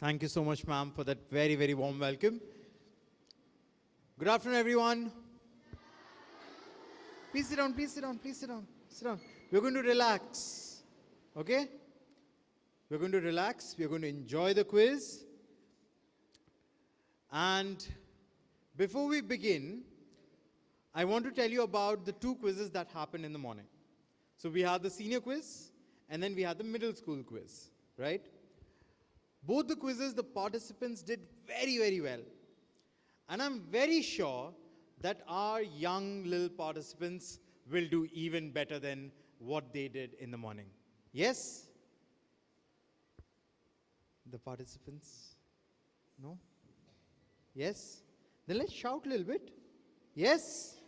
Thank you so much, ma'am, for that very, very warm welcome. Good afternoon, everyone. Please sit down, please sit down, please sit down. Sit down. We're going to relax. Okay? We're going to relax. We're going to enjoy the quiz. And before we begin, I want to tell you about the two quizzes that happened in the morning. So we had the senior quiz, and then we had the middle school quiz, right? Both the quizzes, the participants did very, very well. And I'm very sure that our young little participants will do even better than what they did in the morning. Yes? The participants? No? Yes? Then let's shout a little bit. Yes?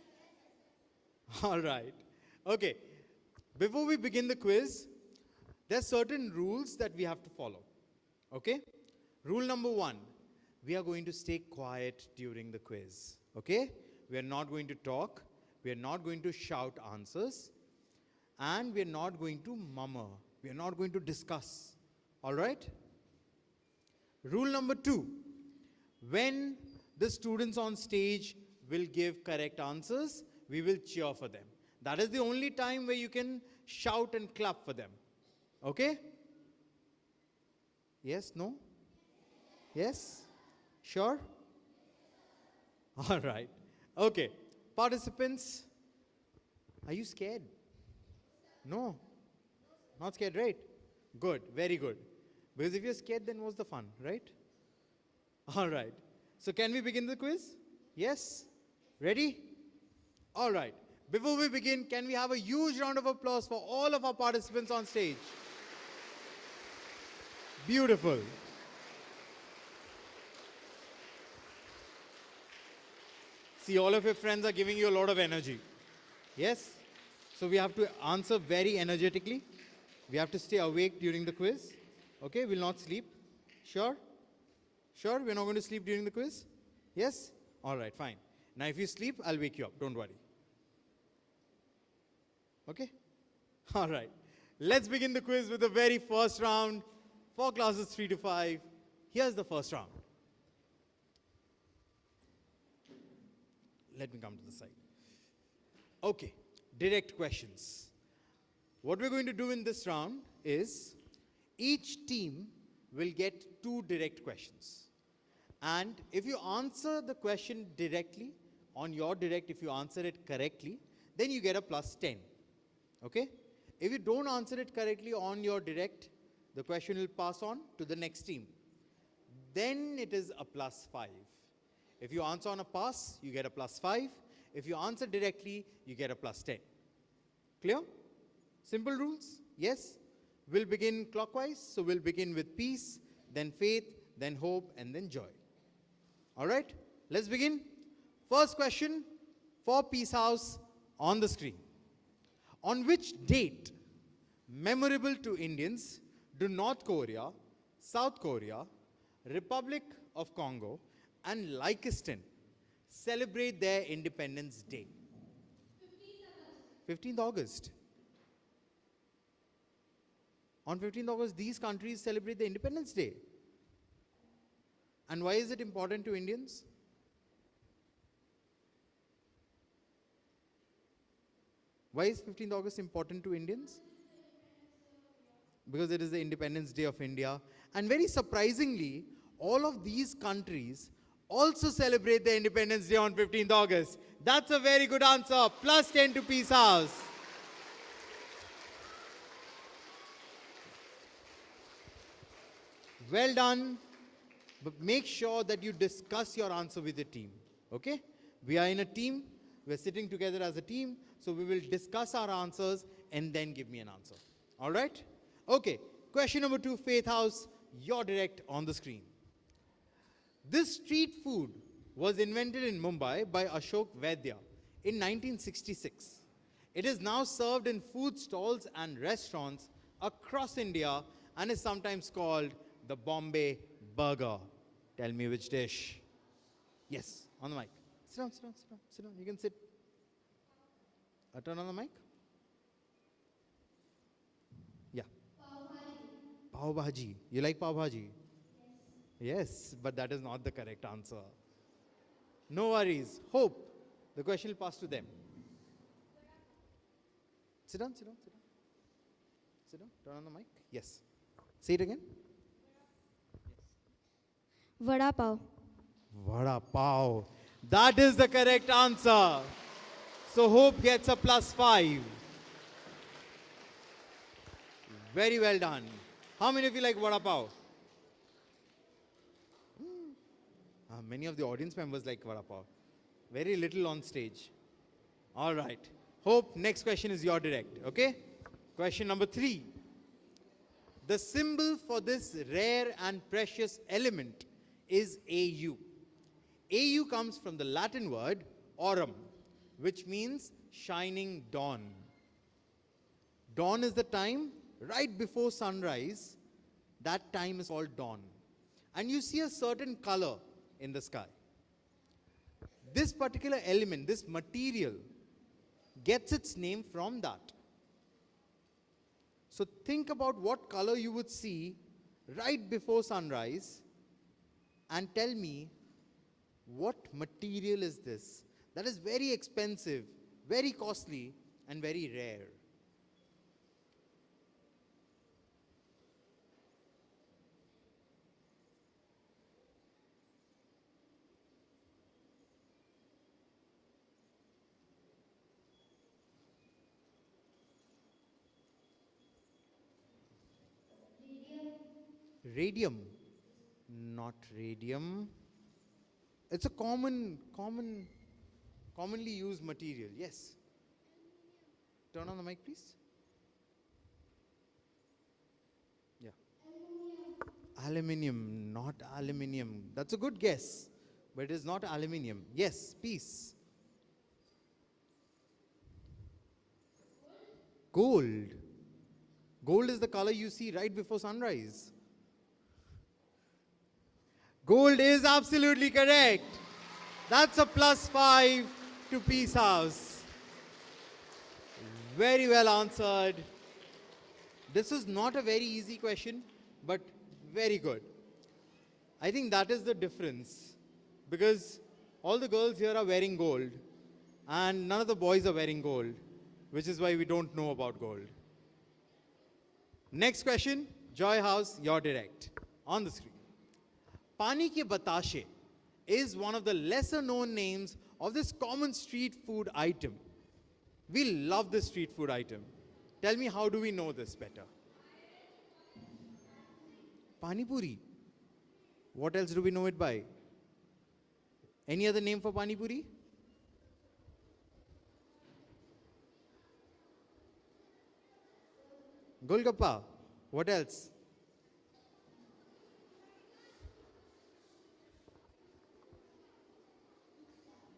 All right. Okay. Before we begin the quiz, there are certain rules that we have to follow. Okay? Rule number 1, we are going to stay quiet during the quiz. Okay? We are not going to talk. We are not going to shout answers. And we are not going to murmur. We are not going to discuss. All right? Rule number 2, when the students on stage will give correct answers, we will cheer for them. That is the only time where you can shout and clap for them. Okay? Yes? No? Yes? Sure? All right. Okay. Participants, are you scared? No? Not scared, right? Good. Very good. Because if you're scared, then what's the fun, right? All right. So can we begin the quiz? Yes? Ready? All right. Before we begin, can we have a huge round of applause for all of our participants on stage? Beautiful. See, all of your friends are giving you a lot of energy. Yes? So we have to answer very energetically. We have to stay awake during the quiz. Okay? We'll not sleep. Sure? Sure? We're not going to sleep during the quiz? Yes? All right, fine. Now, if you sleep, I'll wake you up. Don't worry. Okay? All right. Let's begin the quiz with the very first round for classes 3 to 5. Here's the first round. Let me come to the side. Okay. Direct questions. What we're going to do in this round is each team will get 2 direct questions. And if you answer the question directly, on your direct, if you answer it correctly, then you get a plus 10. Okay? If you don't answer it correctly on your direct, the question will pass on to the next team. Then it is a plus 5. If you answer on a pass, you get a plus 5. If you answer directly, you get a plus 10. Clear? Simple rules? Yes? We'll begin clockwise. So we'll begin with peace, then faith, then hope, and then joy. All right? Let's begin. First question for Peace House on the screen. On which date, memorable to Indians, do North Korea, South Korea, Republic of Congo, and Kyrgyzstan celebrate their Independence Day? 15th August. On 15th August, these countries celebrate the Independence Day. And why is it important to Indians? Why is 15th August important to Indians? Because it is the Independence Day of India. And very surprisingly, all of these countries also celebrate their Independence Day on 15th August. That's a very good answer. Plus 10 to Peace House. Well done. But make sure that you discuss your answer with the team. Okay? We are in a team. We're sitting together as a team. So we will discuss our answers and then give me an answer. All right? Okay. Question number 2, Faith House. Your direct on the screen. This street food was invented in Mumbai by Ashok Vaidya in 1966. It is now served in food stalls and restaurants across India and is sometimes called the Bombay Burger. Tell me which dish. Yes, on the mic. Sit down, sit down, sit down, sit down. You can sit. Turn on the mic. Yeah. Pav Bhaji. Pav Bhaji. You like Pav Bhaji? Yes. Yes, but that is not the correct answer. No worries. Hope. The question will pass to them. Sit down, sit down, sit down. Sit down. Turn on the mic. Yes. Say it again. Vada pav. Vada pav. That is the correct answer. So Hope gets a +5. Very well done. How many of you like vada pav? Many of the audience members like vada pav. Very little on stage. All right. Hope, next question is your direct. Okay? Question number 3. The symbol for this rare and precious element is AU. AU comes from the Latin word aurum, which means shining dawn. Dawn is the time right before sunrise. That time is called dawn. And you see a certain color in the sky. This particular element, this material, gets its name from that. So think about what color you would see right before sunrise and tell me what material is this that is very expensive, very costly, and very rare. Radium. Not radium. It's a commonly used material. Yes. Turn on the mic, please. Yeah. Aluminium. Not aluminium. That's a good guess, but it is not aluminium. Yes, peace. Gold. Gold is the color you see right before sunrise. Gold is absolutely correct. That's a +5 to Peace House. Very well answered. This is not a very easy question, but very good. I think that is the difference, because all the girls here are wearing gold and none of the boys are wearing gold, which is why we don't know about gold. Next question, Joy House, you're direct. On the screen. Pani ke batashe is one of the lesser known names of this common street food item. We love this street food item. Tell me, how do we know this better? Pani puri. What else do we know it by? Any other name for pani puri? Golgappa. What else?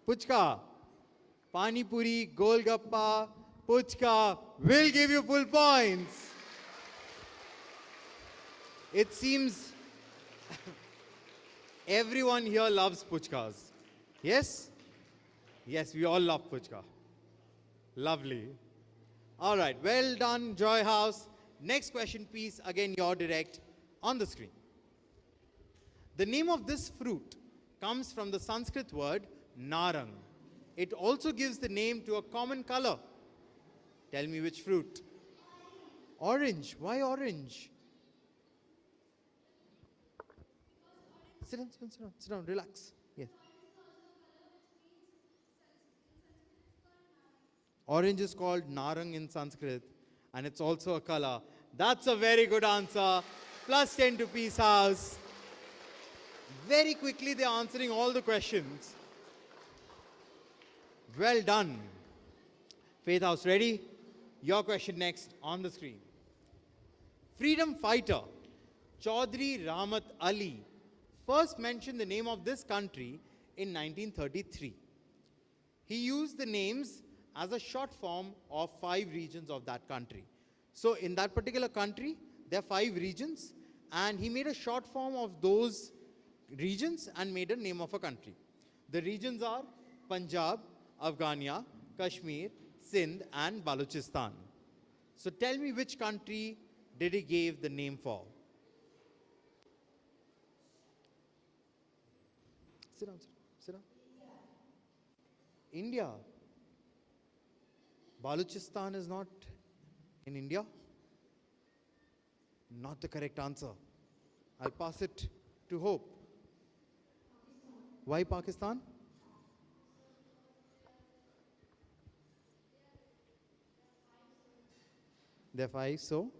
Puchka. Pani puri, Golgappa, Puchka will give you full points. It seems everyone here loves puchkas. Yes? Yes, we all love puchka. Lovely. All right, well done, Joy House. Next question, please. Again, you're direct on the screen. The name of this fruit comes from the Sanskrit word narang. It also gives the name to a common color. Tell me which fruit. Orange. Why orange? Sit down, sit down, sit down, sit down, relax. Yes. Orange is called narang in Sanskrit, and it's also a color. That's a very good answer. +10 to Peace House. Very quickly, they're answering all the questions. Well done. Faith House, ready? Your question next on the screen. Freedom fighter Chaudhry Rahmat Ali first mentioned the name of this country in 1933. He used the names as a short form of 5 regions of that country. So in that particular country, there are 5 regions, and he made a short form of those regions and made a name of a country. The regions are Punjab, Afghania, Kashmir, Sindh, and Balochistan. So tell me, which country did he give the name for? Sit down, sit down. India. Balochistan is not in India? Not the correct answer. I'll pass it to Hope. Why Pakistan? There are 5, so?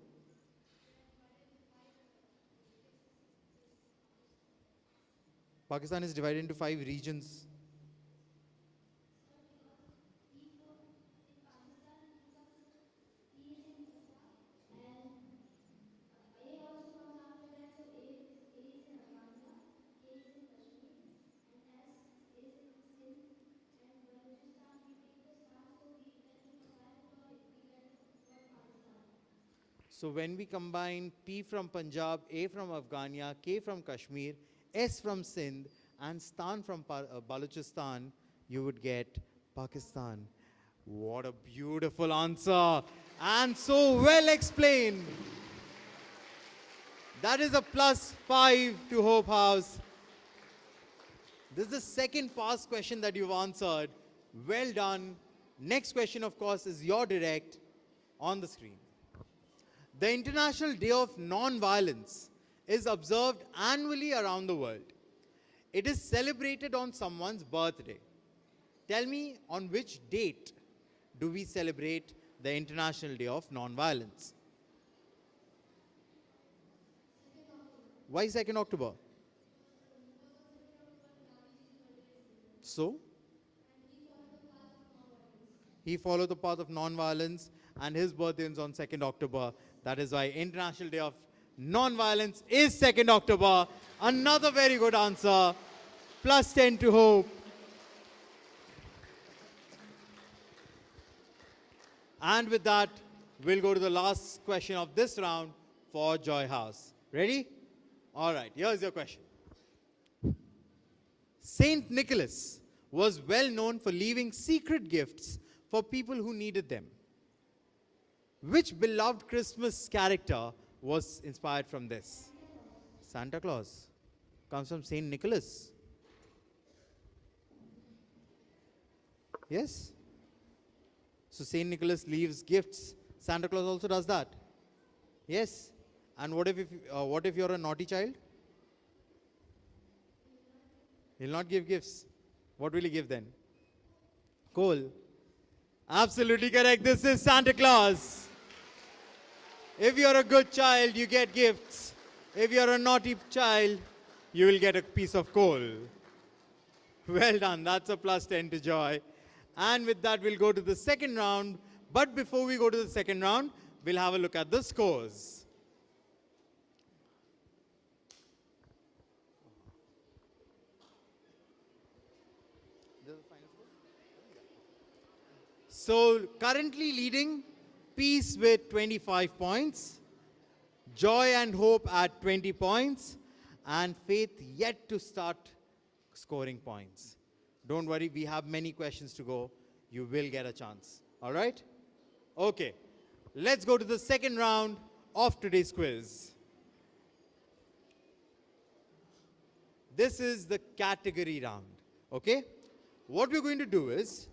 Pakistan is divided into 5 regions. So when we combine P from Punjab, A from Afghania, K from Kashmir, S from Sindh, and Stan from Balochistan, you would get Pakistan. What a beautiful answer. And so well explained. That is a +5 to Hope House. This is the second past question that you've answered. Well done. Next question, of course, is your direct on the screen. The International Day of Non-Violence is observed annually around the world. It is celebrated on someone's birthday. Tell me, on which date do we celebrate the International Day of Non-Violence? Why 2nd October? So? He followed the path of non-violence and his birthday is on 2nd October. That is why International Day of Non-Violence is 2nd October. Another very good answer. +10 to Hope. And with that, we'll go to the last question of this round for Joy House. Ready? All right, here's your question. Saint Nicholas was well known for leaving secret gifts for people who needed them. Which beloved Christmas character was inspired from this? Santa Claus comes from Saint Nicholas. Yes? So Saint Nicholas leaves gifts. Santa Claus also does that. Yes? And what if you're a naughty child? He'll not give gifts. What will he give then? Coal. Absolutely correct. This is Santa Claus. If you're a good child, you get gifts. If you're a naughty child, you will get a piece of coal. Well done. That's a +10 to Joy. And with that, we'll go to the second round. But before we go to the second round, we'll have a look at the scores. So currently leading, Peace with 25 points, Joy and Hope at 20 points, and Faith yet to start scoring points. Don't worry, we have many questions to go. You will get a chance. All right? Okay. Let's go to the second round of today's quiz. This is the category round. Okay? What we're going to do is,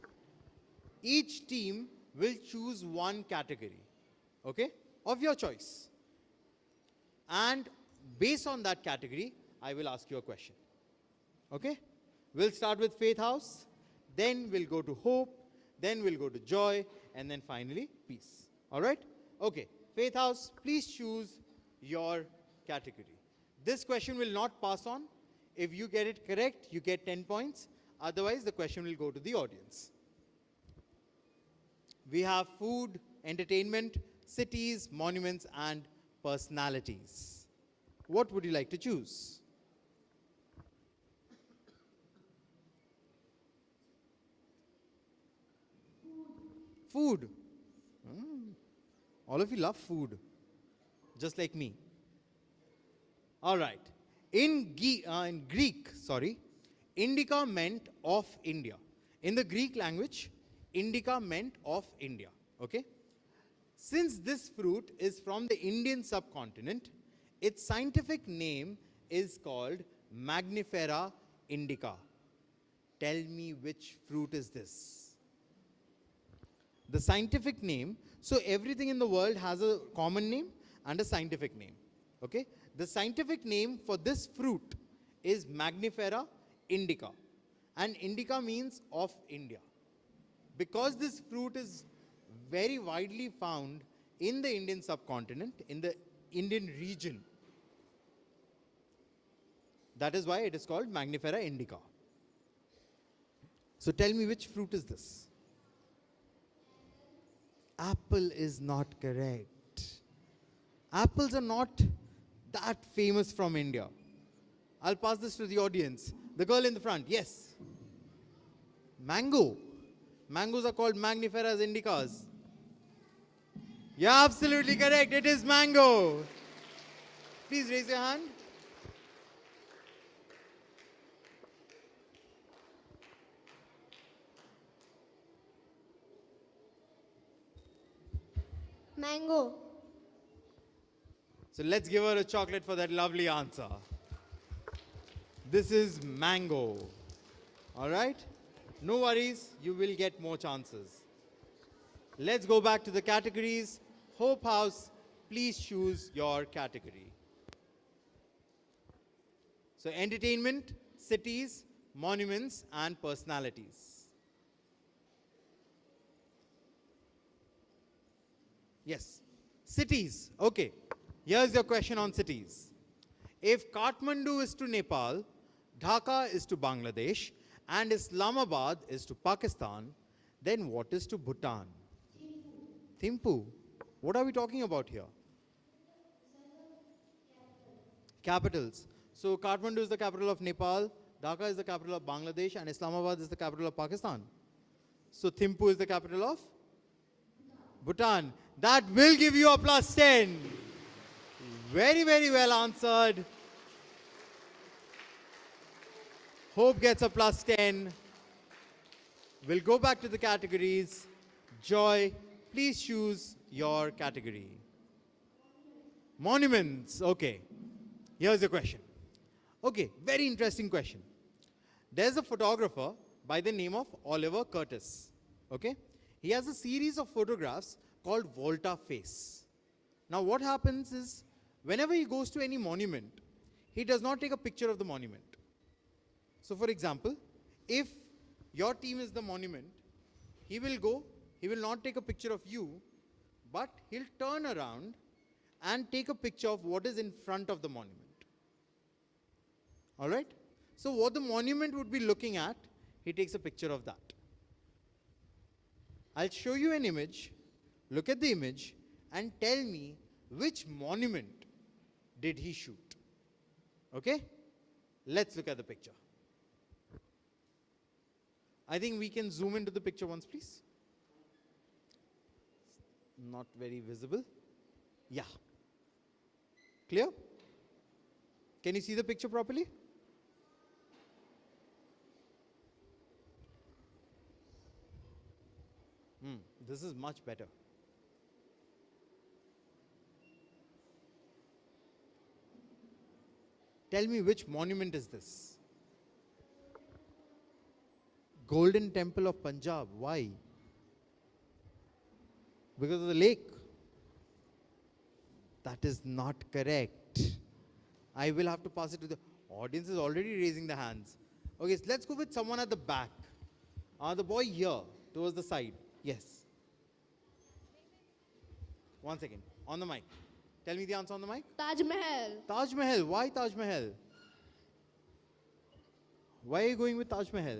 each team will choose one category, okay, of your choice. And based on that category, I will ask you a question. Okay? We'll start with Faith House, then we'll go to Hope, then we'll go to Joy, and then finally, Peace. All right? Okay. Faith House, please choose your category. This question will not pass on. If you get it correct, you get 10 points. Otherwise, the question will go to the audience. We have food, entertainment, cities, monuments, and personalities. What would you like to choose? Food. All of you love food, just like me. All right. In Greek, indica meant of India. In the Greek language, indica meant of India, okay? Since this fruit is from the Indian subcontinent, its scientific name is called Magnifera indica. Tell me which fruit is this? The scientific name, so everything in the world has a common name and a scientific name. Okay? The scientific name for this fruit is Magnifera indica. And indica means of India. Because this fruit is very widely found in the Indian subcontinent, in the Indian region, that is why it is called Magnifera indica. So tell me, which fruit is this? Apple is not correct. Apples are not that famous from India. I'll pass this to the audience. The girl in the front, yes. Mango. Mangoes are called Magniferas indicas. You're absolutely correct. It is mango. Please raise your hand. Mango. So let's give her a chocolate for that lovely answer. This is mango. All right? No worries, you will get more chances. Let's go back to the categories. Hope House, please choose your category. So entertainment, cities, monuments, and personalities. Yes, cities. Okay, here's your question on cities. If Kathmandu is to Nepal, Dhaka is to Bangladesh, and Islamabad is to Pakistan, then what is to Bhutan? Thimphu. What are we talking about here? Capitals. So Kathmandu is the capital of Nepal, Dhaka is the capital of Bangladesh, and Islamabad is the capital of Pakistan. So Thimphu is the capital of Bhutan. That will give you a plus 10. Very, very well answered. Hope gets a plus 10. We'll go back to the categories. Joy, please choose your category. Monuments. Okay. Here's the question. Okay, very interesting question. There's a photographer by the name of Oliver Curtis. Okay? He has a series of photographs called Volta Face. Now what happens is, whenever he goes to any monument, he does not take a picture of the monument. So for example, if your team is the monument, he will go, he will not take a picture of you, but he'll turn around and take a picture of what is in front of the monument. All right? So what the monument would be looking at, he takes a picture of that. I'll show you an image, look at the image, and tell me which monument did he shoot. Okay? Let's look at the picture. I think we can zoom into the picture once, please. Not very visible. Yeah. Clear? Can you see the picture properly? This is much better. Tell me, which monument is this? Golden Temple of Punjab. Why? Because of the lake. That is not correct. I will have to pass it to the audience is already raising the hands. Okay, so let's go with someone at the back. The boy here, towards the side. Yes. 1 second. On the mic. Tell me the answer on the mic. Taj Mahal. Taj Mahal. Why Taj Mahal? Why are you going with Taj Mahal?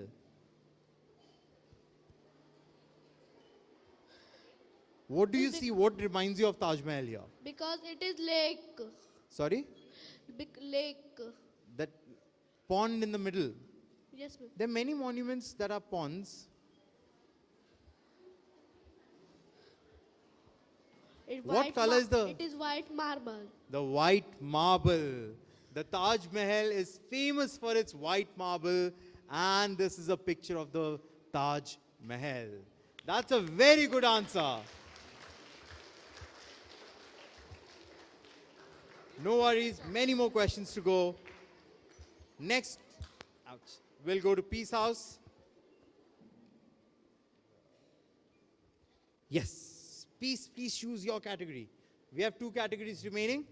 What do you see? What reminds you of Taj Mahal here? Because it is lake. Sorry? Big lake. That pond in the middle. Yes, ma'am. There are many monuments that are ponds. What color is the? It is white marble. The white marble. The Taj Mahal is famous for its white marble, and this is a picture of the Taj Mahal. That's a very good answer. No worries, many more questions to go. Next, we'll go to Peace House. Yes. Please choose your category. We have 2 categories remaining.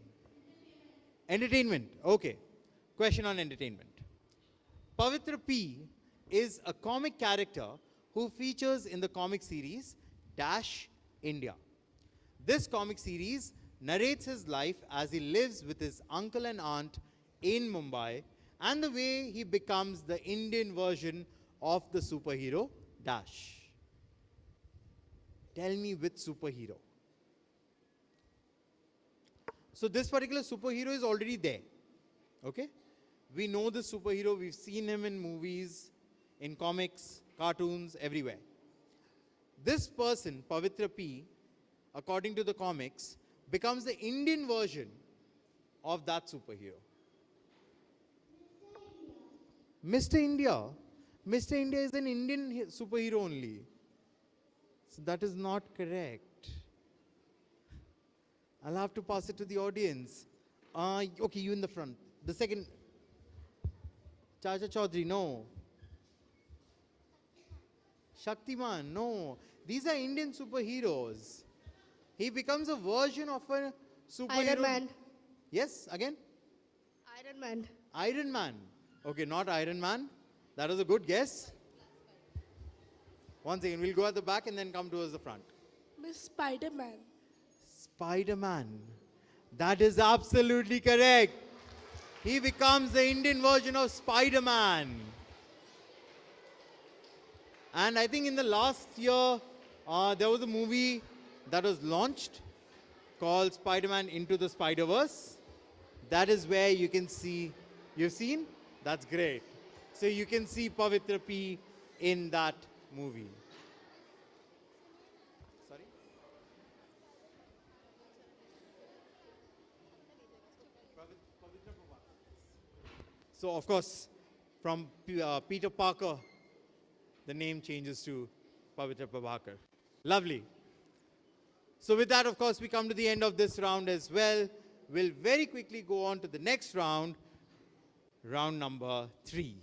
Entertainment. Okay. Question on entertainment. Pavitra P is a comic character who features in the comic series Dash India. This comic series narrates his life as he lives with his uncle and aunt in Mumbai and the way he becomes the Indian version of the superhero Dash. Tell me which superhero. So this particular superhero is already there. Okay? We know this superhero, we've seen him in movies, in comics, cartoons, everywhere. This person, Pavitra P, according to the comics, becomes the Indian version of that superhero. Mr. India. Mr. India is an Indian superhero only. So that is not correct. I'll have to pass it to the audience. Okay, you in the front. The second. Chacha Chaudhary, no. Shaktiman, no. These are Indian superheroes. He becomes a version of a superhero. Iron Man. Yes, again? Iron Man. Iron Man. Okay, not Iron Man. That was a good guess. One second, we'll go at the back and then come towards the front. Miss Spider-Man. Spider-Man. That is absolutely correct. He becomes the Indian version of Spider-Man. And I think in the last year, there was a movie that was launched called Spider-Man Into the Spider-Verse. That is where you can see, you've seen? That's great. So you can see Pavitra P in that movie. Sorry? So of course, from Peter Parker, the name changes to Pavitra Prabhakar. Lovely. So with that, of course, we come to the end of this round as well. We'll very quickly go on to the next round, round number 3.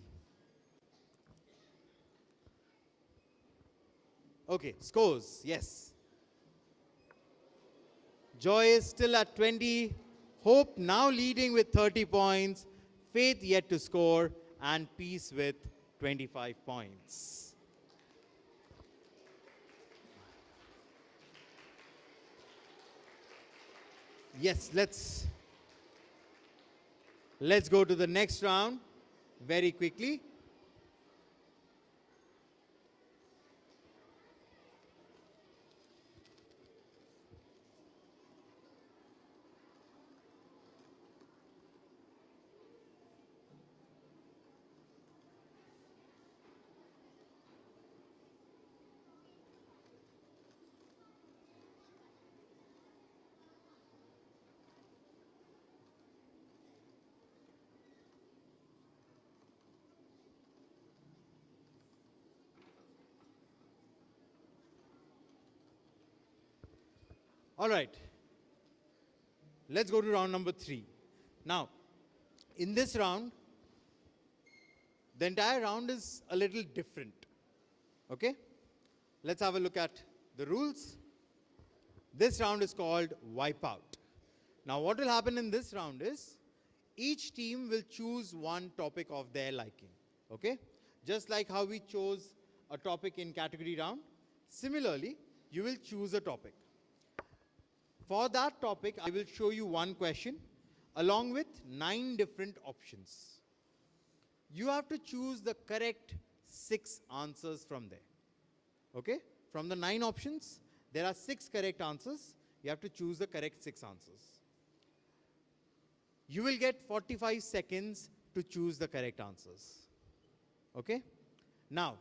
Okay, scores, yes. Joy is still at 20. Hope now leading with 30 points. Faith yet to score. And Peace with 25 points. Yes, let's go to the next round very quickly. All right. Let's go to round number 3. Now, in this round, the entire round is a little different. Okay? Let's have a look at the rules. This round is called Wipeout. Now, what will happen in this round is, each team will choose one topic of their liking. Okay? Just like how we chose a topic in category round, similarly, you will choose a topic. For that topic, I will show you one question along with 9 different options. You have to choose the correct 6 answers from there. Okay? From the 9 options, there are 6 correct answers. You have to choose the correct 6 answers. You will get 45 seconds to choose the correct answers. Okay? Now,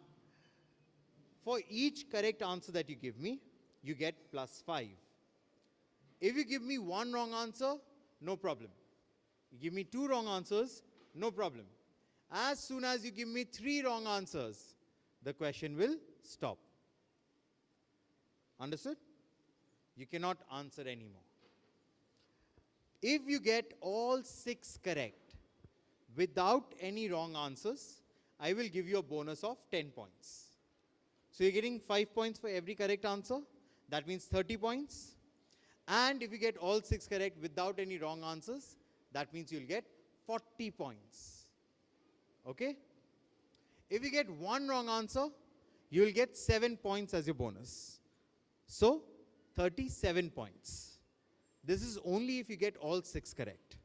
for each correct answer that you give me, you get +5. If you give me 1 wrong answer, no problem. You give me 2 wrong answers, no problem. As soon as you give me 3 wrong answers, the question will stop. Understood? You cannot answer anymore. If you get all 6 correct without any wrong answers, I will give you a bonus of 10 points. So you're getting 5 points for every correct answer. that means 30 points. And if you get all 6 correct without any wrong answers, that means you'll get 40 points. Okay? If you get one wrong answer, you will get 7 points as your bonus. So, 37 points. This is only if you get all 6 correct.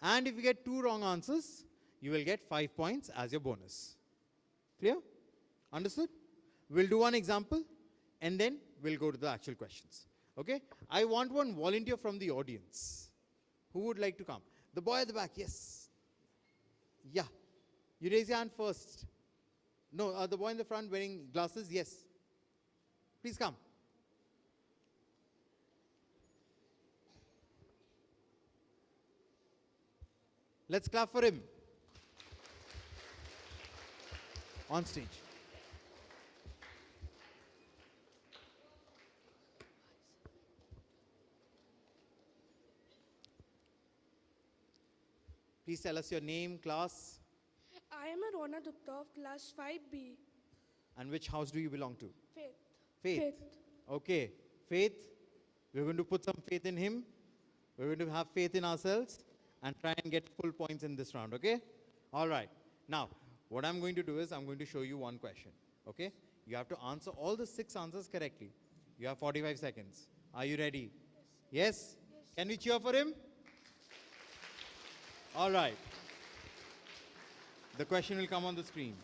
And if you get 2 wrong answers, you will get 5 points as your bonus. Clear? Understood? We'll do one example and then we'll go to the actual questions. Okay? I want one volunteer from the audience. Who would like to come? The boy at the back, yes. Yeah. You raise your hand first. No, the boy in the front wearing glasses, yes. Please come. Let's clap for him. On stage. Please tell us your name, class, I am a Rona Gupta of class 5B. and which house do you belong to? Faith. Faith. Okay. Faith. We're going to put some faith in him. We're going to have faith in ourselves and try and get full points in this round. Okay? All right. Now, what I'm going to do is I'm going to show you one question. Okay? You have to answer all the 6 answers correctly. You have 45 seconds. Are you ready? Yes? Can we cheer for him? All right. The question will come on the screen.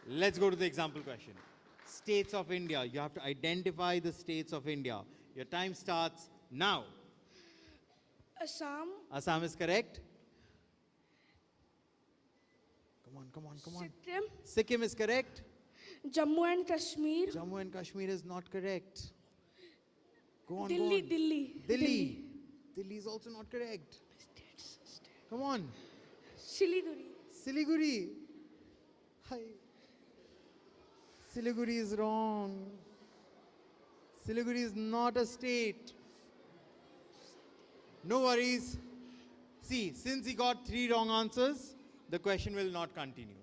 Let's go to the example question. States of India. You have to identify the states of India. Your time starts now. Assam, Assam is correct. Come on, come on, come on. Sikkim, Sikkim is correct. Jammu and Kashmir, Jammu and Kashmir is not correct. Go on, Delhi, go on. Delhi. Delhi. Delhi is also not correct. Come on. Siliguri. Siliguri. Hi. Siliguri is wrong. Siliguri is not a state. No worries. See, since he got 3 wrong answers, the question will not continue.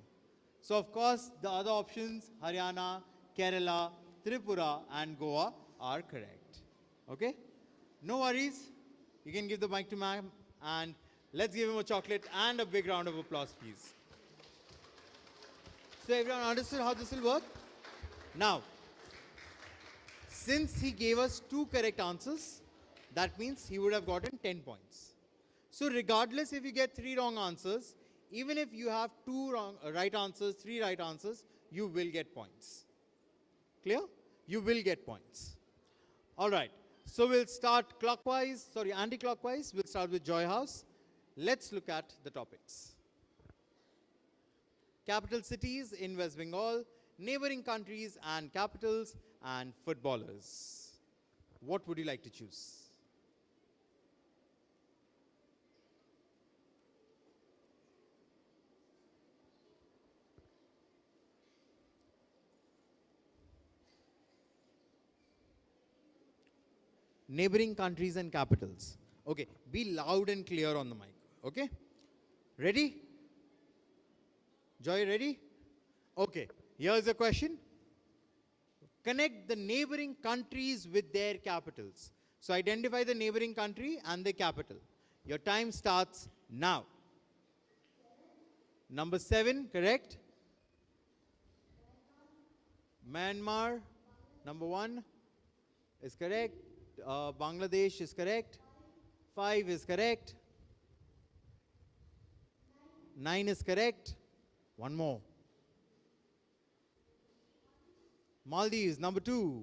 So, of course, the other options, Haryana, Kerala, Tripura, and Goa, are correct. Okay? No worries. You can give the mic to ma'am, and let's give him a chocolate and a big round of applause, please. So, everyone understood how this will work? Now, since he gave us 2 correct answers, that means he would have gotten 10 points. So regardless if you get 3 wrong answers, even if you have 2 right answers, 3 right answers, you will get points. Clear? You will get points. All right. So we'll start anti-clockwise. We'll start with Joy House. Let's look at the topics. Capital cities in West Bengal, neighboring countries and capitals, and footballers. What would you like to choose? Neighboring countries and capitals. Okay, be loud and clear on the mic. Okay? Ready? Joy, ready? Okay, here's the question. Connect the neighboring countries with their capitals. So identify the neighboring country and the capital. Your time starts now. Number 7, correct? Myanmar, number 1 is correct. Bangladesh is correct. 5 is correct. 9 is correct. One more. Maldives, number 2.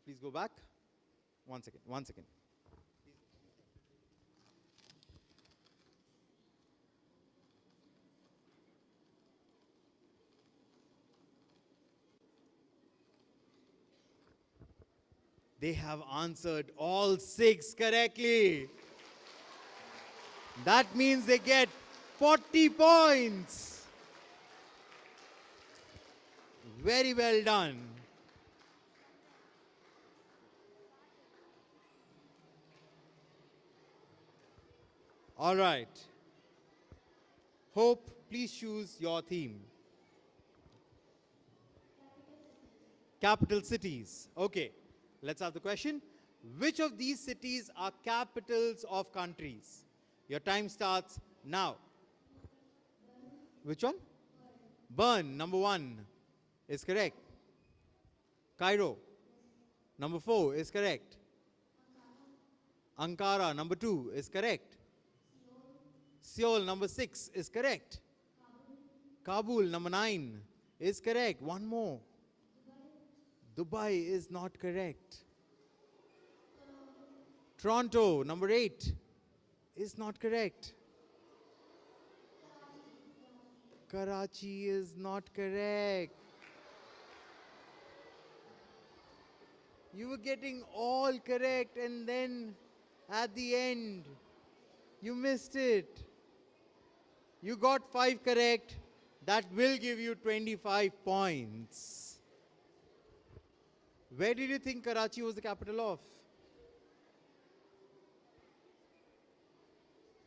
Please go back. One second. They have answered all 6 correctly. That means they get 40 points. Very well done. All right. Hope, please choose your theme. Capital cities. Okay, let's have the question. Which of these cities are capitals of countries? Your time starts now. Which one? Bern, number 1, is correct. Cairo, number 4, is correct. Ankara, number 2, is correct. Seoul, number 6, is correct. Kabul, number 9, is correct. One more. Dubai is not correct. Toronto, number 8, is not correct. Karachi is not correct. You were getting all correct and then at the end, you missed it. You got 5 correct. That will give you 25 points. Where did you think Karachi was the capital of?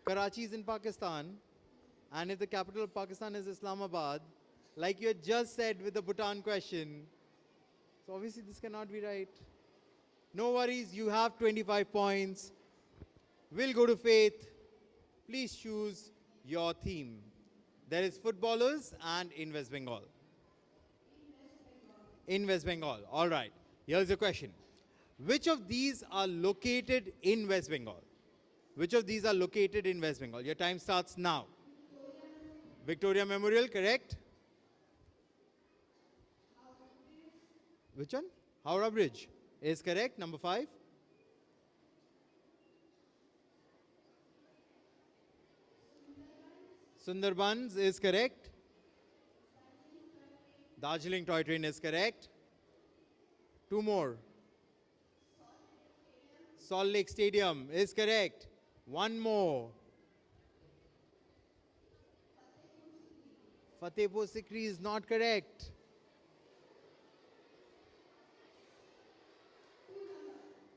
Karachi is in Pakistan. And if the capital of Pakistan is Islamabad, like you had just said with the Bhutan question, so obviously this cannot be right. No worries, you have 25 points. We'll go to Faith. Please choose your theme. There is footballers and in West Bengal. In West Bengal. All right. Here's the question. Which of these are located in West Bengal? Which of these are located in West Bengal? Your time starts now. Victoria Memorial, correct? Which one? Howrah Bridge is correct. Number 5. Sundarbans is correct. Darjeeling Toy Train is correct. 2 more. Salt Lake Stadium is correct. 1 more. Fatehpur Sikri is not correct.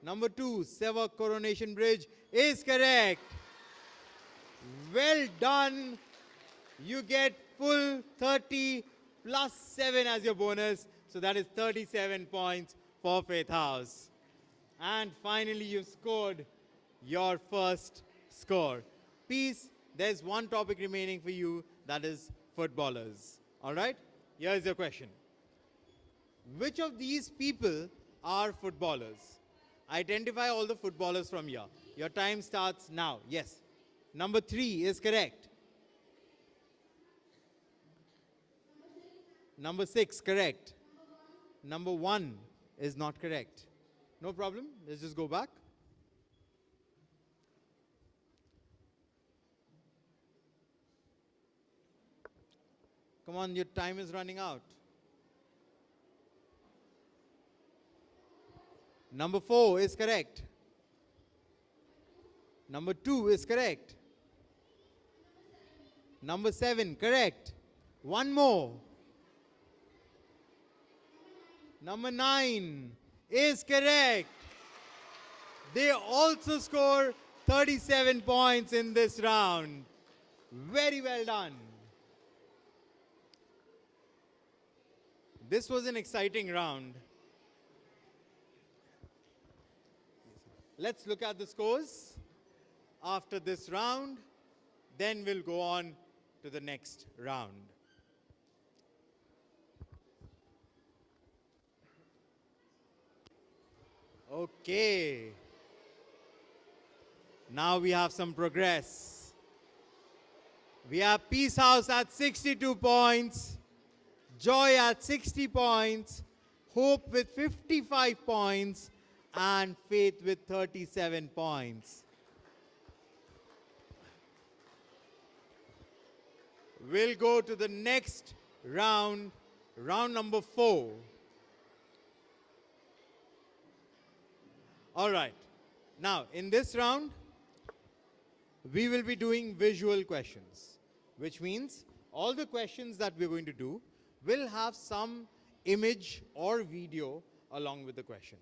Number 2, Sevak Coronation Bridge is correct. Well done. You get full 30 plus 7 as your bonus. So that is 37 points for Faith House. And finally, you've scored your first score. Peace, there's one topic remaining for you, that is footballers. All right? Here's your question. Which of these people are footballers? Identify all the footballers from here. Your time starts now. Yes. Number 3 is correct. Number 6, correct. Number 1 is not correct. No problem. Let's just go back. Come on, your time is running out. Number 4 is correct. Number 2 is correct. Number 7, correct. 1 more. Number 9 is correct. They also score 37 points in this round. Very well done. This was an exciting round. Let's look at the scores after this round. Then we'll go on to the next round. Okay. Now we have some progress. We have Peace House at 62 points, Joy at 60 points, Hope with 55 points, and Faith with 37 points. We'll go to the next round, round number 4. All right. Now, in this round, we will be doing visual questions, which means all the questions that we're going to do will have some image or video along with the question.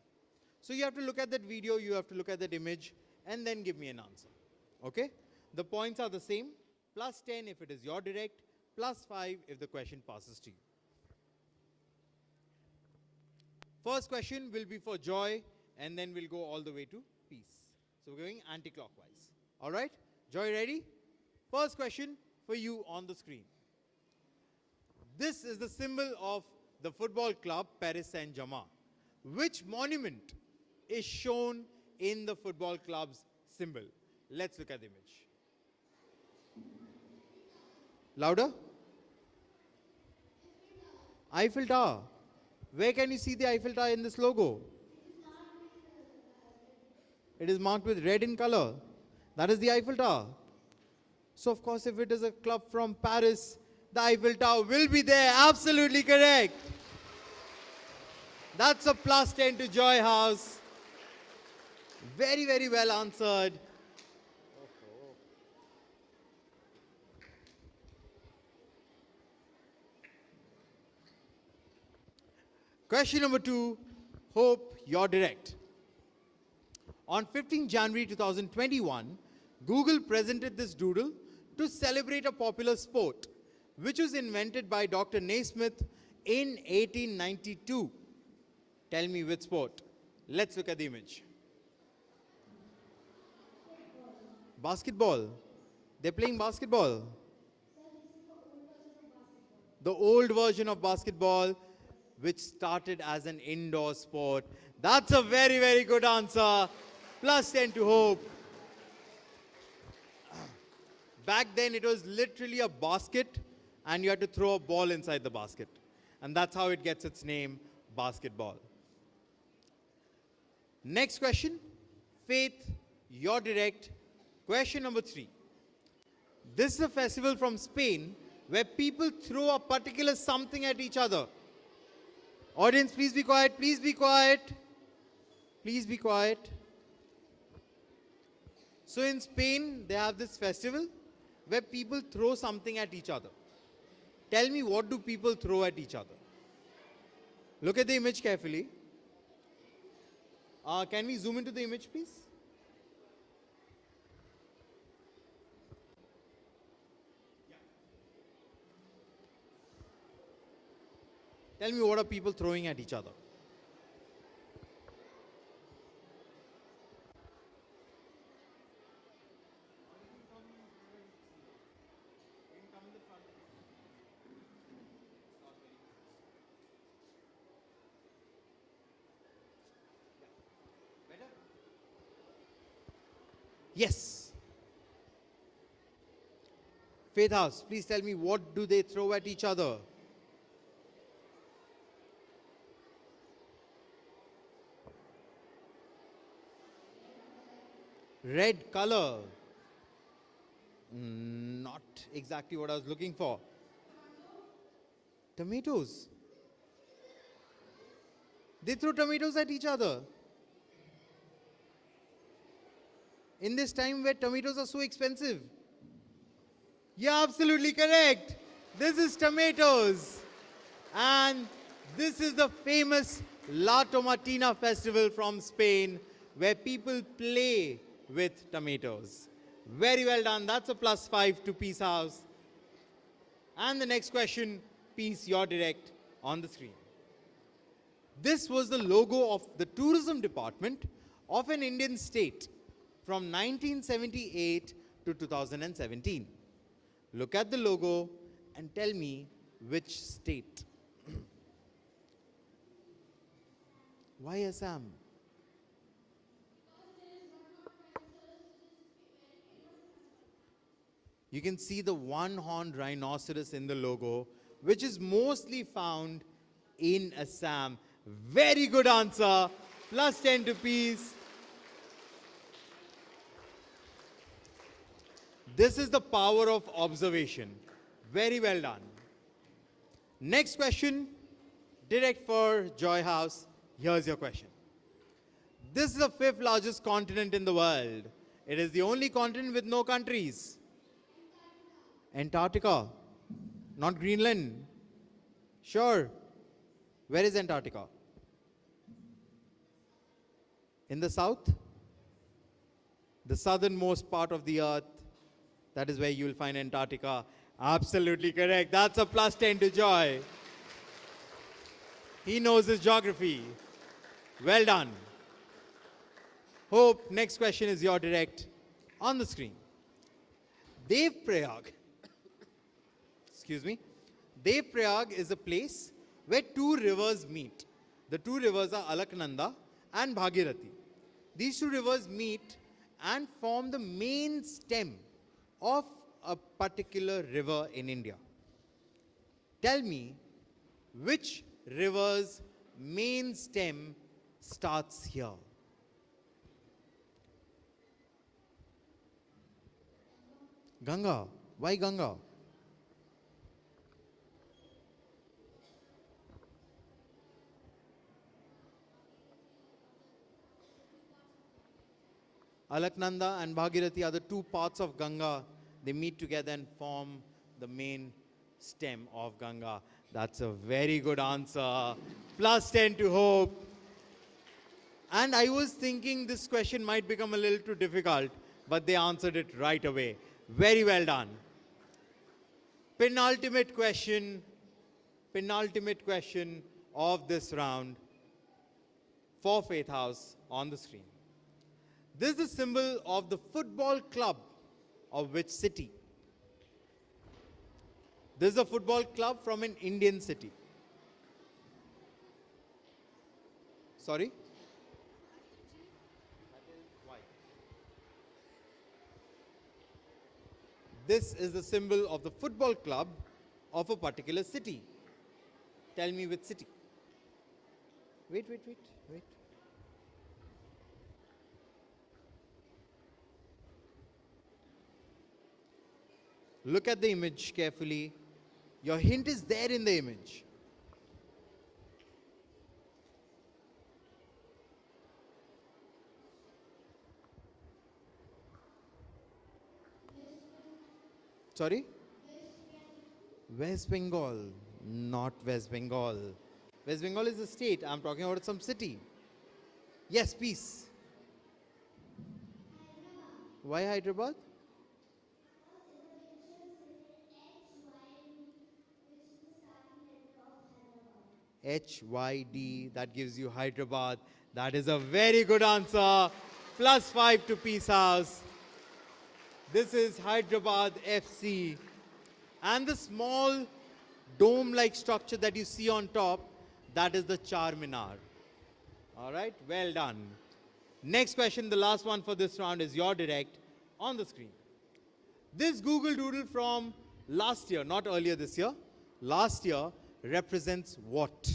So you have to look at that video, you have to look at that image, and then give me an answer. Okay? The points are the same. Plus 10 if it is your direct, plus 5 if the question passes to you. First question will be for Joy, and then we'll go all the way to Peace. So we're going anti-clockwise. All right? Joy, ready? First question for you on the screen. This is the symbol of the football club Paris Saint-Germain. Which monument is shown in the football club's symbol? Let's look at the image. Louder? Eiffel Tower. Where can you see the Eiffel Tower in this logo? It is marked with red in color. That is the Eiffel Tower. So of course, if it is a club from Paris, the Eiffel Tower will be there. Absolutely correct. That's a plus 10 to Joy House. Very, very well answered. Question number 2, Hope, you're direct. On 15 January 2021, Google presented this doodle to celebrate a popular sport, which was invented by Dr. Naismith in 1892. Tell me which sport. Let's look at the image. Basketball. They're playing basketball. The old version of basketball, which started as an indoor sport. That's a very, very good answer. Plus 10 to Hope. Back then, it was literally a basket, and you had to throw a ball inside the basket. And that's how it gets its name, basketball. Next question, Faith, you're direct. Question number 3. This is a festival from Spain where people throw a particular something at each other. Audience, please be quiet, please be quiet. Please be quiet. So in Spain, they have this festival where people throw something at each other. Tell me, what do people throw at each other? Look at the image carefully. Can we zoom into the image, please? Tell me, what are people throwing at each other? Yes. Faith House, please tell me, what do they throw at each other? Red color. Not exactly what I was looking for. Tomatoes. They throw tomatoes at each other. In this time where tomatoes are so expensive. You're absolutely correct. This is tomatoes. And this is the famous La Tomatina festival from Spain, where people play with tomatoes. Very well done. That's a plus 5 to Peace House. And the next question, Peace, you're direct on the screen. This was the logo of the tourism department of an Indian state from 1978 to 2017. Look at the logo and tell me which state. Why Assam? You can see the one-horned rhinoceros in the logo, which is mostly found in Assam. Very good answer. Plus 10 to Peace. This is the power of observation. Very well done. Next question, direct for Joy House. Here's your question. This is the 5th largest continent in the world. It is the only continent with no countries. Antarctica, not Greenland. Sure. Where is Antarctica? In the south? The southernmost part of the earth. That is where you will find Antarctica. Absolutely correct. That's a plus 10 to Joy. He knows his geography. Well done. Hope, next question is your direct on the screen. Dev Prayag, excuse me. Dev Prayag is a place where two rivers meet. The two rivers are Alaknanda and Bhagirathi. These two rivers meet and form the main stem of a particular river in India. Tell me which river's main stem starts here. Ganga. Why Ganga? Alaknanda and Bhagirathi are the two parts of Ganga. They meet together and form the main stem of Ganga. That's a very good answer. Plus 10 to Hope. And I was thinking this question might become a little too difficult, but they answered it right away. Very well done. Penultimate question of this round for Faith House on the screen. This is the symbol of the football club of which city? This is a football club from an Indian city. Sorry? This is the symbol of the football club of a particular city. Tell me which city. Wait. Look at the image carefully. Your hint is there in the image. Sorry? West Bengal. Not West Bengal. West Bengal is a state. I'm talking about some city. Yes, please. Why Hyderabad? HYD, that gives you Hyderabad. That is a very good answer. Plus 5 to Peace House. This is Hyderabad FC. And the small dome-like structure that you see on top, that is the Charminar. All right, well done. Next question, the last one for this round, is your direct on the screen. This Google Doodle from last year, not earlier this year, last year, represents what?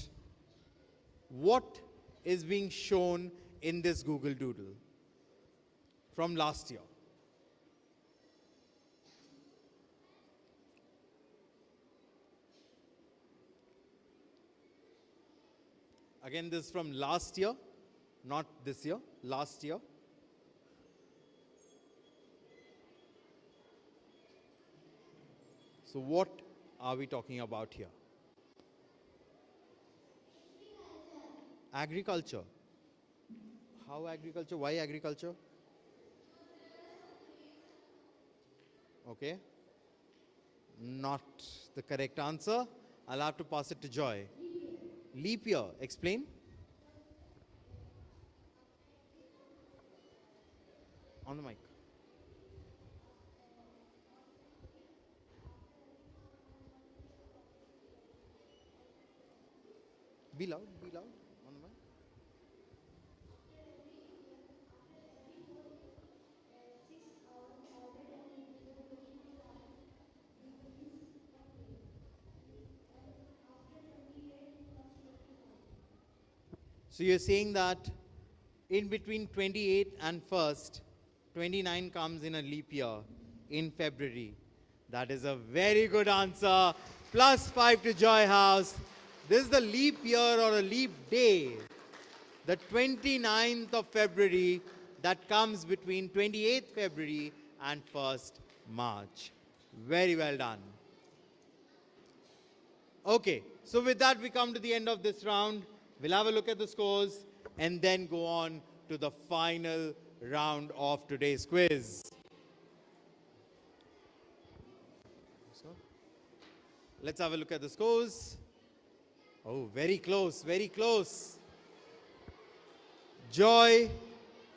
What is being shown in this Google Doodle from last year? Again, this is from last year, not this year, last year. So what are we talking about here? Agriculture. How agriculture? Why agriculture? Okay. Not the correct answer. I'll have to pass it to Joy. Leap year. Explain. On the mic. Be loud, be loud. On the mic. So you're saying that in between 28 and 1st, 29 comes in a leap year in February. That is a very good answer. Plus 5 to Joy House. This is the leap year or a leap day, the 29th of February that comes between 28th February and 1st March. Very well done. Okay, so with that we come to the end of this round. We'll have a look at the scores and then go on to the final round of today's quiz. So, let's have a look at the scores. Oh, very close, very close. Joy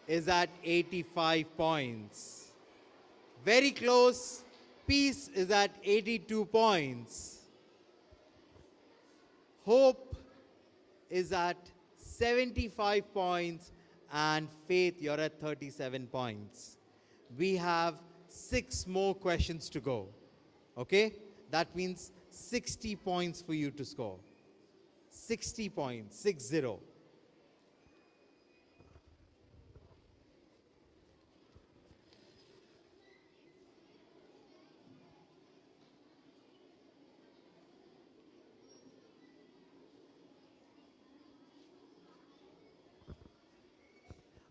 is at 85 points. Very close. Peace is at 82 points. Hope is at 75 points. And Faith, you're at 37 points. We have 6 more questions to go. Okay? That means 60 points for you to score. 60 points, 60.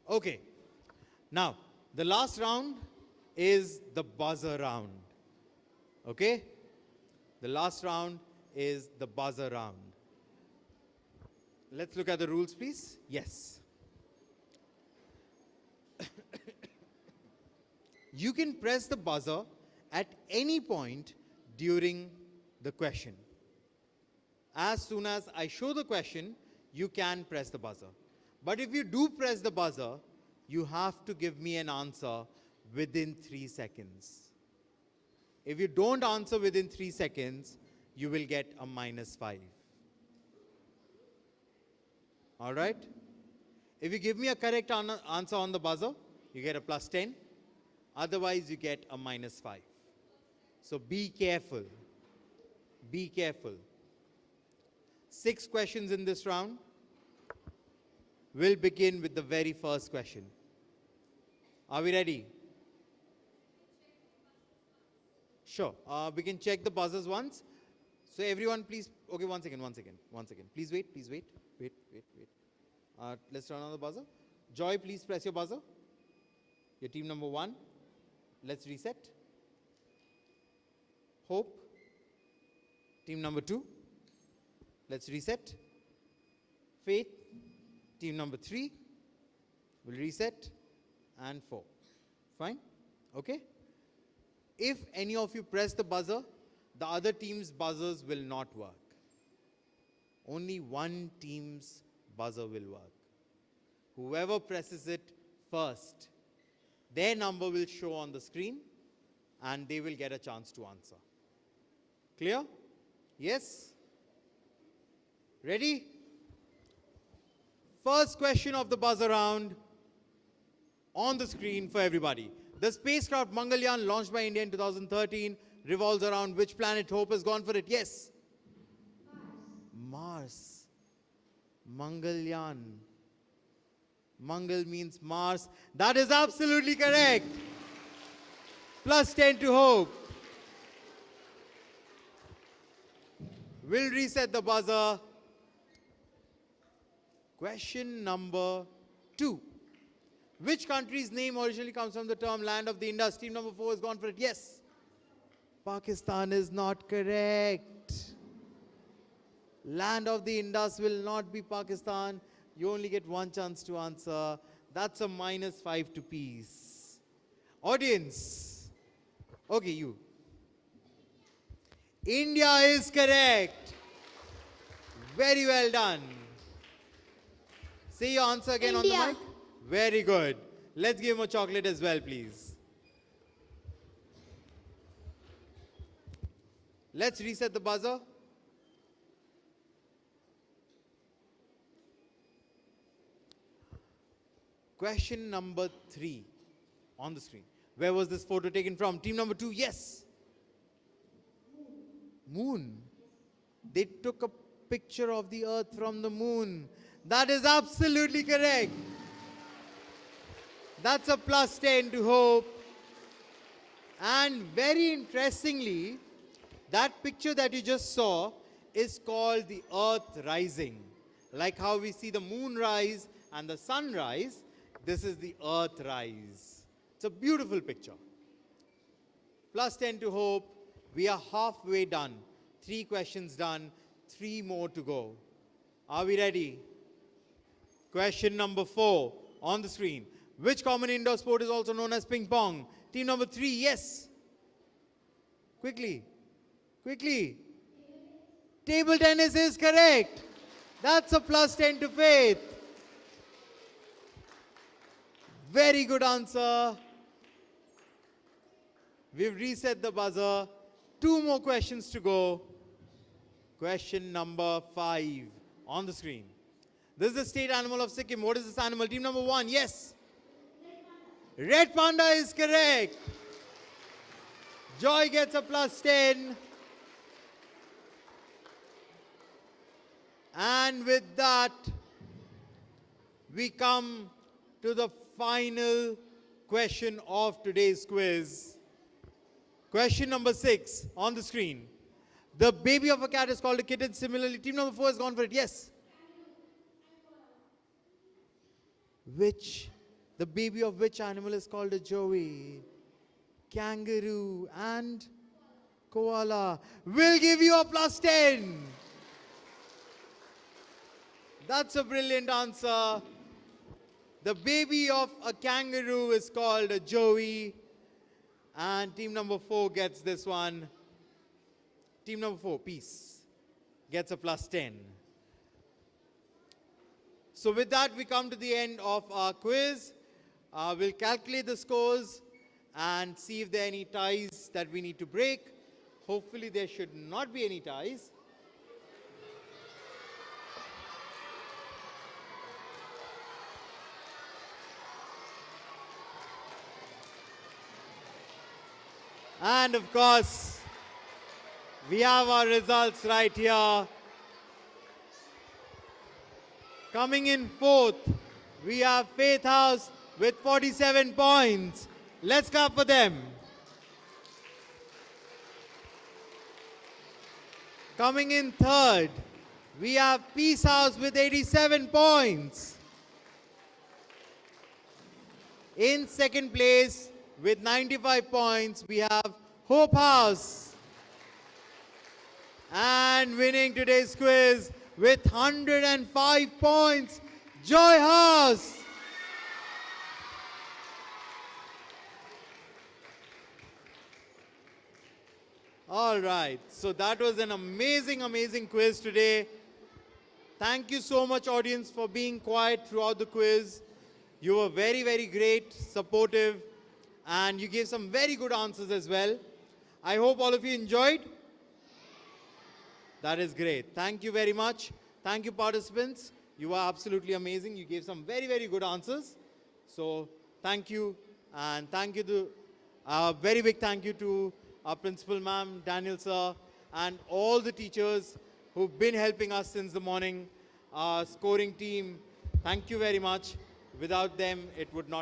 Okay. Now, the last round is the buzzer round. Okay? The last round is the buzzer round. Let's look at the rules, please. Yes. You can press the buzzer at any point during the question. As soon as I show the question, you can press the buzzer. But if you do press the buzzer, you have to give me an answer within 3 seconds. If you don't answer within 3 seconds, you will get a -5. All right? If you give me a correct answer on the buzzer, you get a +10. Otherwise, you get a -5. So be careful. Be careful. 6 questions in this round. We'll begin with the very first question. Are we ready? Sure. We can check the buzzers once. So everyone please, okay, one second. Please wait. Wait. Let's turn on the buzzer. Joy, please press your buzzer. Your team number 1. Let's reset. Hope, team number 2. Let's reset. Faith, team number 3. We'll reset. And 4. Fine? Okay? If any of you press the buzzer, the other team's buzzers will not work. Only one team's buzzer will work. Whoever presses it first, their number will show on the screen and they will get a chance to answer. Clear? Yes? Ready? First question of the buzzer round on the screen for everybody. The spacecraft Mangalyaan, launched by India in 2013, revolves around which planet? Hope has gone for it. Yes? Mars. Mangalyaan. Mangal means Mars. That is absolutely correct. +10 to Hope. We'll reset the buzzer. Question number 2. Which country's name originally comes from the term land of the Indus? Team number 4 has gone for it. Yes. Pakistan is not correct. Land of the Indus will not be Pakistan. You only get one chance to answer. That's a -5 to peace. Audience. Okay, you. India is correct. Very well done. Say your answer again on the India. mic. Very good. Let's give him a chocolate as well, please. Let's reset the buzzer. Question number 3 on the screen. Where was this photo taken from? Team number 2, yes. Moon. They took a picture of the earth from the moon. That is absolutely correct. That's a +10 to Hope. And very interestingly, that picture that you just saw is called the Earth Rising. Like how we see the moon rise and the sun rise, this is the Earth rise. It's a beautiful picture. +10 to Hope. We are halfway done. 3 questions done. 3 more to go. Are we ready? Question number 4 on the screen. Which common indoor sport is also known as ping pong? Team number 3, yes. Quickly. Table tennis is correct. That's a +10 to Faith. Very good answer. We've reset the buzzer. 2 more questions to go. Question number 5 on the screen. This is the state animal of Sikkim. What is this animal? Team number 1, yes. Red panda is correct. Joy gets a plus 10. And with that, we come to the final question of today's quiz. Question number 6 on the screen. The baby of a cat is called a kitten. Similarly, team number 4 has gone for it. Yes. The baby of which animal is called a joey? Kangaroo and koala. We'll give you a plus 10. That's a brilliant answer. The baby of a kangaroo is called a joey. And team number 4 gets this one. Team number 4, peace, gets a plus 10. So with that, we come to the end of our quiz. We'll calculate the scores and see if there are any ties that we need to break. Hopefully there should not be any ties. And of course, we have our results right here. Coming in 4th, we have Faith House with 47 points. Let's clap for them. Coming in 3rd, we have Peace House with 87 points. In 2nd place, with 95 points, we have Hope House. And winning today's quiz with 105 points, Joy House. All right, so that was an amazing, amazing quiz today. Thank you so much, audience, for being quiet throughout the quiz. You were very, very great, supportive, and you gave some very good answers as well. I hope all of you enjoyed. That is great. Thank you very much. Thank you, participants. You are absolutely amazing. You gave some very, very good answers. So thank you. And thank you to, very big thank you to our principal ma'am, Daniel sir, and all the teachers who've been helping us since the morning. Our scoring team, thank you very much. Without them, it would not